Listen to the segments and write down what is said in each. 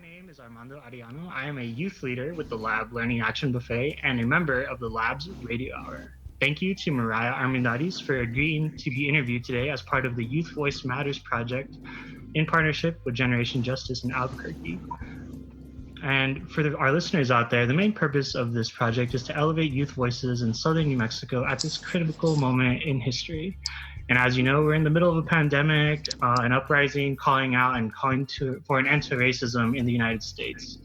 name is Armando Ariano. I am a youth leader with the Lab Learning Action Buffet and a member of the Lab's Radio Hour. Thank you to Mariah Armendariz for agreeing to be interviewed today as part of the Youth Voice Matters project in partnership with Generation Justice in Albuquerque. And for our listeners out there, the main purpose of this project is to elevate youth voices in southern New Mexico at this critical moment in history. And as you know, we're in the middle of a pandemic, an uprising calling out and calling for an end to racism in the United States.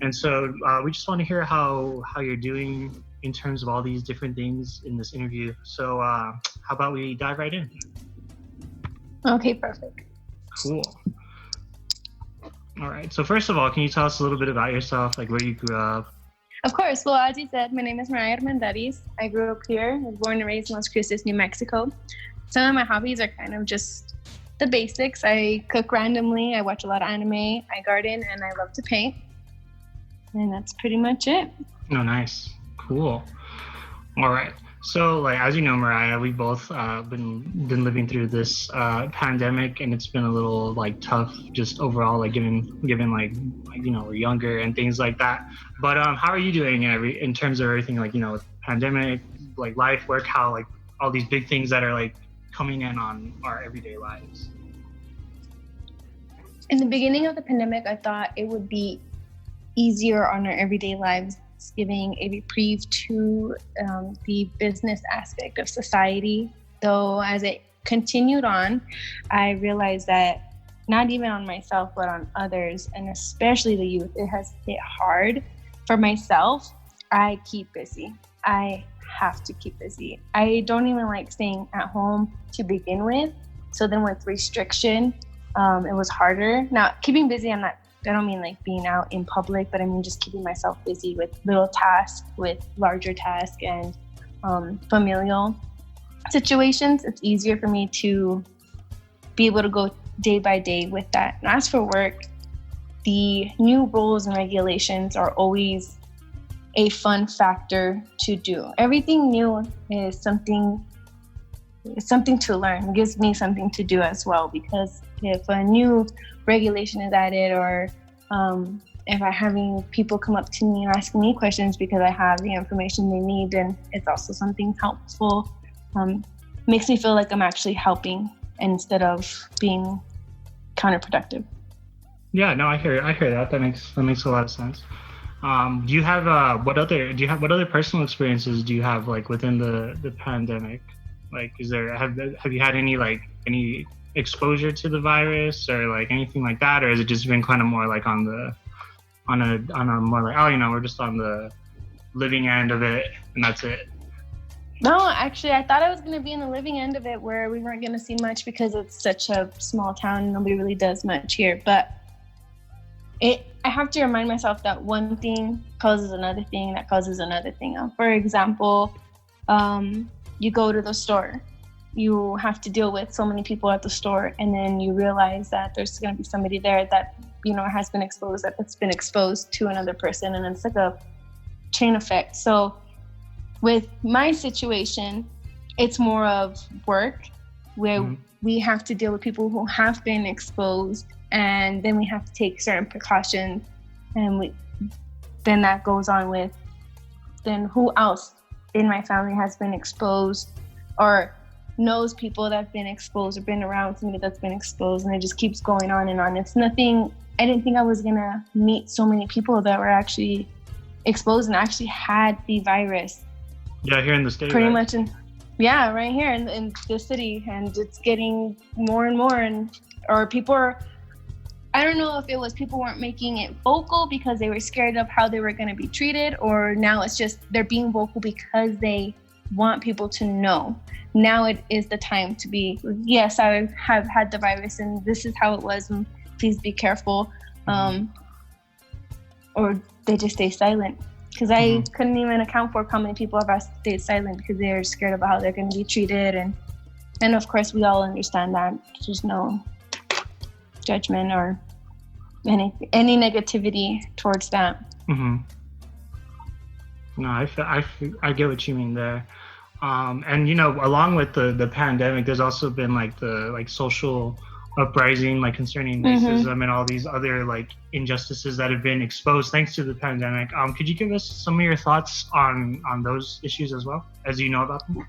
And so we just want to hear how you're doing in terms of all these different things in this interview. So how about we dive right in? Okay, perfect. Cool. All right. So first of all, can you tell us a little bit about yourself, like where you grew up? Of course. Well, as you said, my name is Mariah Armendariz. I grew up here. I was born and raised in Las Cruces, New Mexico. Some of my hobbies are kind of just the basics. I cook randomly. I watch a lot of anime. I garden, and I love to paint. And that's pretty much it. Oh, nice. Cool. All right. So, like, as you know, Mariah, we've both been living through this pandemic, and it's been a little like tough, just overall, like given like you know, we're younger and things like that. But how are you doing in terms of everything, like, you know, with pandemic, like life, work, how like all these big things that are like coming in on our everyday lives? In the beginning of the pandemic, I thought it would be easier on our everyday lives, giving a reprieve to the business aspect of society. Though as it continued on, I realized that not even on myself, but on others, and especially the youth, it has hit hard. For myself, I keep busy. I have to keep busy. I don't even like staying at home to begin with. So then with restriction, it was harder. Now, keeping busy, I don't mean like being out in public, but I mean just keeping myself busy with little tasks, with larger tasks, and familial situations. It's easier for me to be able to go day by day with that. And as for work, the new rules and regulations are always a fun factor to do. Everything new is something to learn. It gives me something to do as well, because if a new regulation is added, or if I'm having people come up to me and asking me questions because I have the information they need, then it's also something helpful. Makes me feel like I'm actually helping instead of being counterproductive. Yeah, no, I hear that. That makes a lot of sense. Do you have what other personal experiences do you have like within the pandemic? Like, have you had any exposure to the virus or like anything like that, or has it just been kind of more like on a more like, oh, you know, we're just on the living end of it and that's it? No, actually, I thought I was going to be in the living end of it where we weren't going to see much because it's such a small town and nobody really does much here. But I have to remind myself that one thing causes another thing that causes another thing. For example, you go to the store. You have to deal with so many people at the store, and then you realize that there's going to be somebody there that, you know, has been exposed, that's been exposed to another person, and it's like a chain effect. So with my situation, it's more of work where we have to deal with people who have been exposed, and then we have to take certain precautions, and then that goes on with then who else in my family has been exposed or knows people that have been exposed or been around somebody that's been exposed, and it just keeps going on and on. It's nothing, I didn't think I was gonna meet so many people that were actually exposed and actually had the virus. Yeah, here in the state. Pretty right? much right here in the city, and it's getting more and more, or people are, I don't know if it was people weren't making it vocal because they were scared of how they were gonna be treated, or now it's just they're being vocal because they want people to know. Now it is the time to be, yes, I have had the virus and this is how it was, and please be careful. Or they just stay silent. Because I couldn't even account for how many people have stayed silent because they're scared about how they're going to be treated. And of course, we all understand that. There's no judgment or any negativity towards that. Mm-hmm. No, I get what you mean there. And, you know, along with the pandemic, there's also been like the social uprising, like concerning racism and all these other like injustices that have been exposed thanks to the pandemic. Could you give us some of your thoughts on those issues as well, as you know about them?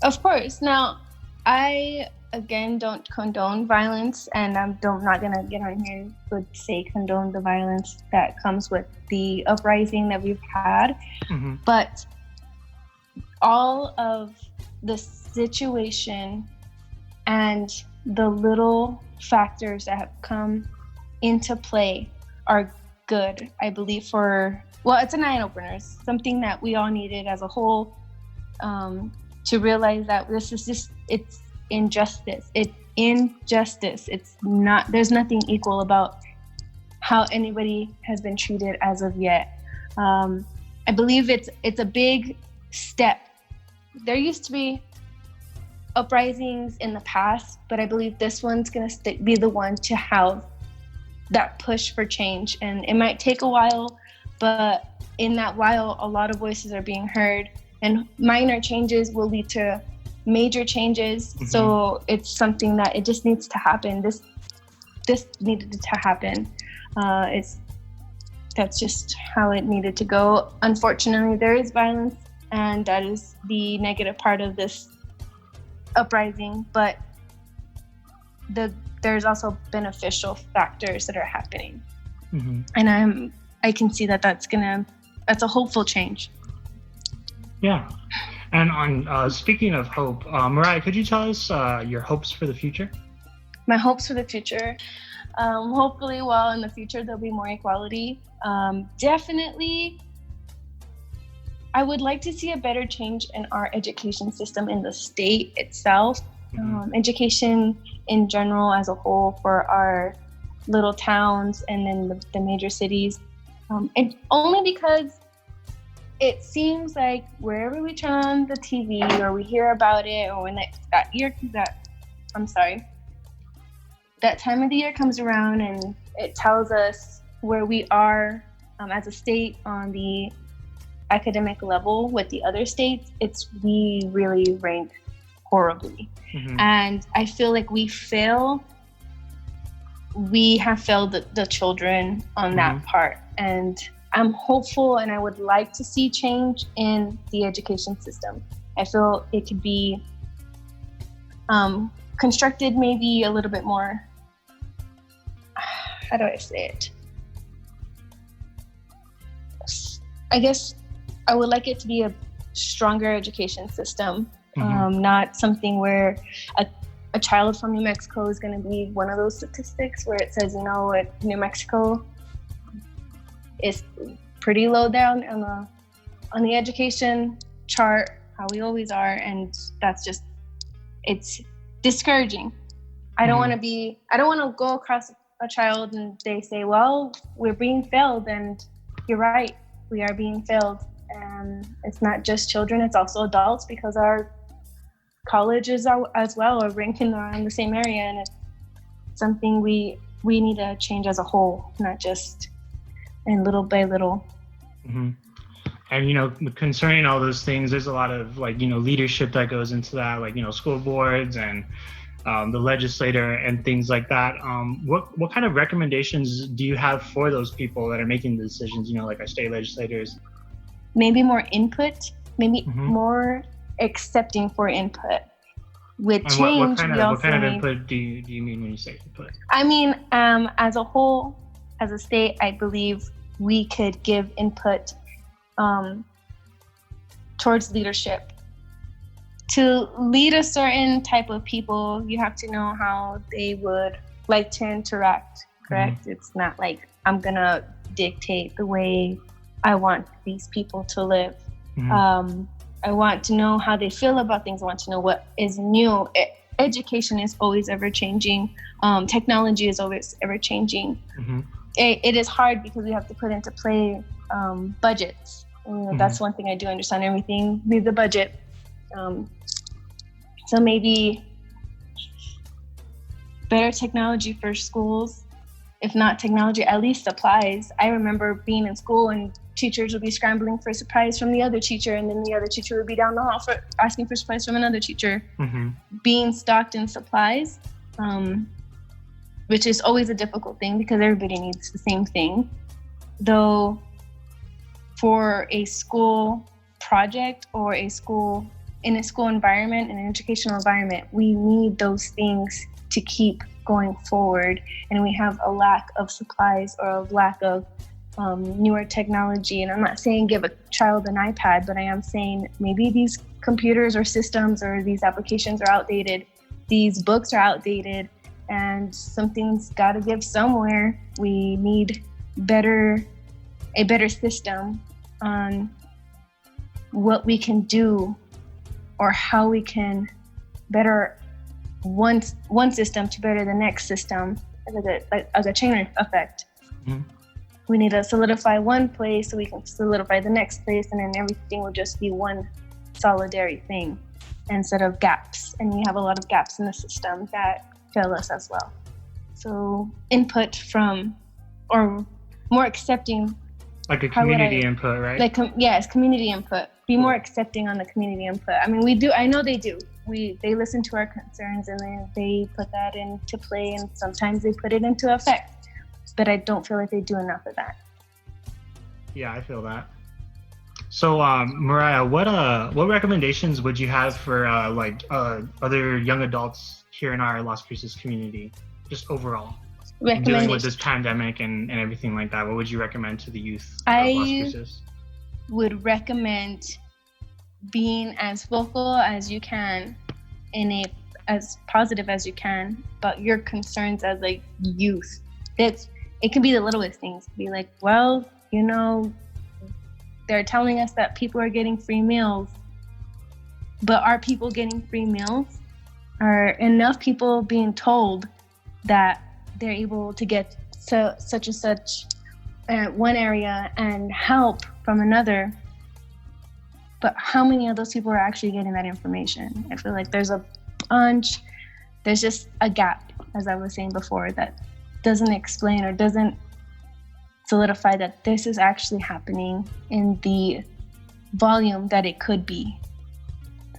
Of course. Now, I again don't condone violence, and I'm not gonna get on here and would say condone the violence that comes with the uprising that we've had. But all of the situation and the little factors that have come into play are good, I believe, it's an eye-opener. It's something that we all needed as a whole, to realize that this is just, it's injustice. It's not, there's nothing equal about how anybody has been treated as of yet. I believe it's a big step. There used to be uprisings in the past, but I believe this one's going to be the one to have that push for change. And it might take a while, but in that while, a lot of voices are being heard, and minor changes will lead to major changes. So it's something that it just needs to happen. This needed to happen. That's just how it needed to go. Unfortunately, there is violence, and that is the negative part of this uprising, but there's also beneficial factors that are happening. And I can see that's a hopeful change. Yeah. And on speaking of hope, Mariah, could you tell us your hopes for the future? My hopes for the future, hopefully, well, in the future there'll be more equality. Definitely, I would like to see a better change in our education system in the state itself. Education in general as a whole for our little towns and then the major cities. And only because it seems like wherever we turn on the TV or we hear about it, or when that time of the year comes around and it tells us where we are as a state on the academic level with the other states, we really rank horribly. And I feel like we have failed the children on that part. And I'm hopeful, and I would like to see change in the education system. I feel it could be constructed maybe a little bit more, how do I say it? I guess I would like it to be a stronger education system, not something where a child from New Mexico is going to be one of those statistics where it says, New Mexico is pretty low down on the education chart, how we always are, and it's discouraging. I don't want to go across a child and they say, well, we're being failed, and you're right, we are being failed. And it's not just children, it's also adults, because our colleges as well are ranking around the same area, and it's something we need to change as a whole, not just in little by little. And concerning all those things, there's a lot of leadership that goes into that, school boards and the legislator and things like that. What kind of recommendations do you have for those people that are making the decisions, like our state legislators? Maybe more input, maybe more accepting for input. With and change, what kind of input do you mean when you say input? I mean, as a whole, as a state, I believe we could give input towards leadership. To lead a certain type of people, you have to know how they would like to interact, correct? It's not like I'm gonna dictate the way I want these people to live. I want to know how they feel about things. I want to know what is new. Education is always ever changing. Technology is always ever changing. It is hard because we have to put into play budgets. That's one thing I do understand. Everything needs a budget. So maybe better technology for schools. If not technology, at least supplies. I remember being in school and teachers would be scrambling for supplies from the other teacher, and then the other teacher would be down the hall asking for supplies from another teacher. Being stocked in supplies which is always a difficult thing because everybody needs the same thing. Though for a school project or in a school environment, in an educational environment, we need those things to keep going forward. And we have a lack of supplies or a lack of newer technology. And I'm not saying give a child an iPad, but I am saying maybe these computers or systems or these applications are outdated. These books are outdated, and something's got to give somewhere. We need a better system on what we can do or how we can better one system to better the next system as a chain effect. Mm-hmm. We need to solidify one place so we can solidify the next place, and then everything will just be one solidary thing instead of gaps. And we have a lot of gaps in the system that fail us as well. So input from, or more accepting. Like a community input, right? It's community input. Be more accepting on the community input. I mean, we do. I know they do. They listen to our concerns and they put that into play, and sometimes they put it into effect. But I don't feel like they do enough of that. Yeah, I feel that. So, Mariah, what recommendations would you have for other young adults here in our Las Cruces community, just overall? Dealing with this pandemic and everything like that, what would you recommend to the youth of Las Cruces? Would recommend being as vocal as you can and as positive as you can about your concerns as a youth. It can be the littlest things. Be like, well, they're telling us that people are getting free meals, but are people getting free meals? Are enough people being told that they're able to get such and such one area and help from another? But how many of those people are actually getting that information? I feel like there's just a gap, as I was saying before, that doesn't explain or doesn't solidify that this is actually happening in the volume that it could be.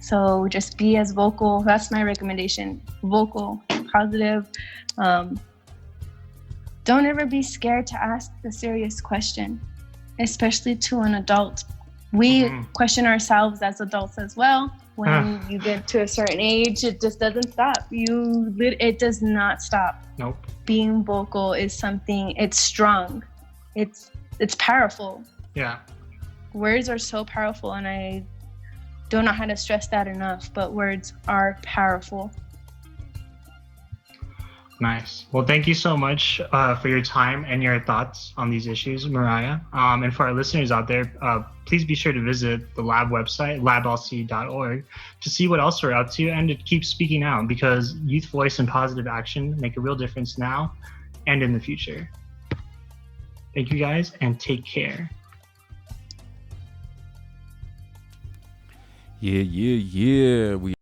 So just be as vocal. That's my recommendation. Vocal, positive. Don't ever be scared to ask the serious question, especially to an adult. We question ourselves as adults as well. When you get to a certain age, it just doesn't stop. It does not stop. Nope. Being vocal is something, it's strong. It's powerful. Yeah. Words are so powerful, and I don't know how to stress that enough, but words are powerful. Nice. Well, thank you so much for your time and your thoughts on these issues, Mariah. And for our listeners out there, please be sure to visit the lab website, lablc.org, to see what else we're up to and to keep speaking out, because youth voice and positive action make a real difference now and in the future. Thank you guys, and take care. Yeah. We